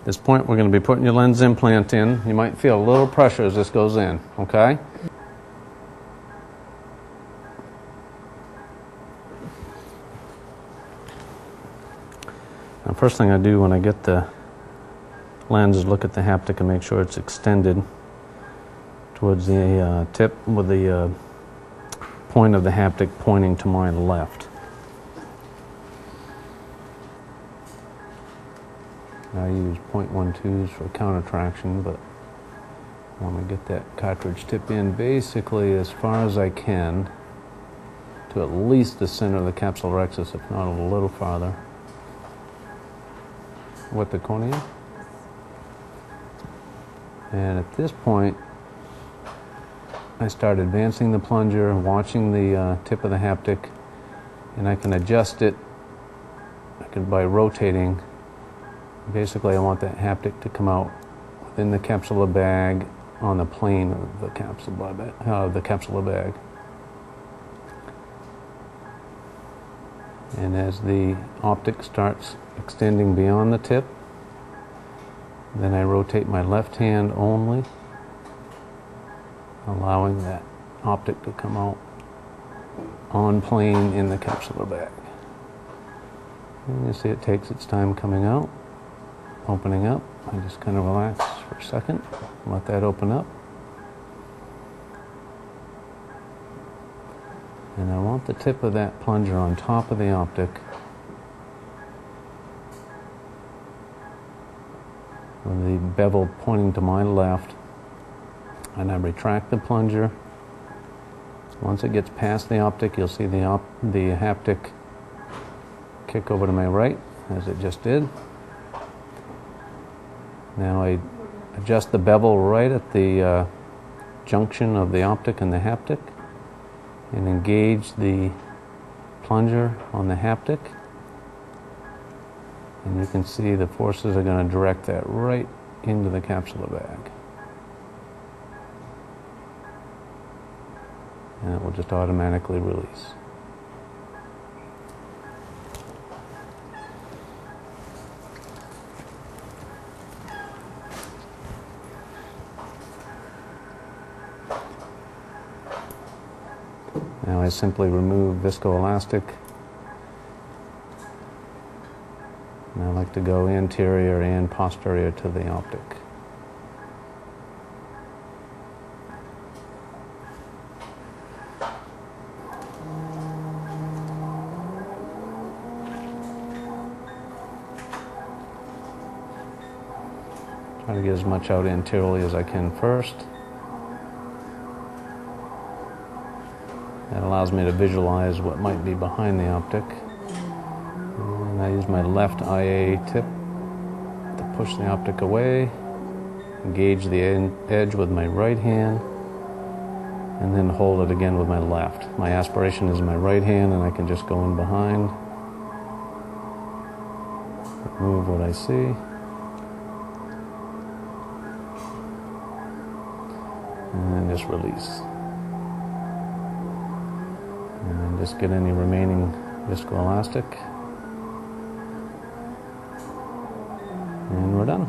At this point, we're going to be putting your lens implant in. You might feel a little pressure as this goes in, okay? Now, first thing I do when I get the lens is look at the haptic and make sure it's extended towards the tip with the point of the haptic pointing to my left. I use 0.12s for counter traction, but I want to get that cartridge tip in basically as far as I can to at least the center of the capsule rexus, if not a little farther. With the cornea. And at this point, I start advancing the plunger, watching the tip of the haptic, and I can adjust it by rotating. Basically, I want that haptic to come out within the capsular bag on the plane of the capsular bag. And as the optic starts extending beyond the tip, then I rotate my left hand only, allowing that optic to come out on plane in the capsular bag. And you see it takes its time coming out, opening up. I just kind of relax for a second, let that open up. And I want the tip of that plunger on top of the optic with the bevel pointing to my left, and I retract the plunger. Once it gets past the optic, you'll see the haptic kick over to my right, as it just did. Now I adjust the bevel right at the junction of the optic and the haptic, and engage the plunger on the haptic. And you can see the forces are going to direct that right into the capsular bag. And it will just automatically release. Now I simply remove viscoelastic. And I like to go anterior and posterior to the optic. Try to get as much out anteriorly as I can first. That allows me to visualize what might be behind the optic. And I use my left IA tip to push the optic away, engage the edge with my right hand, and then hold it again with my left. My aspiration is my right hand, and I can just go in behind, remove what I see, and then just release. And then just get any remaining viscoelastic. And we're done.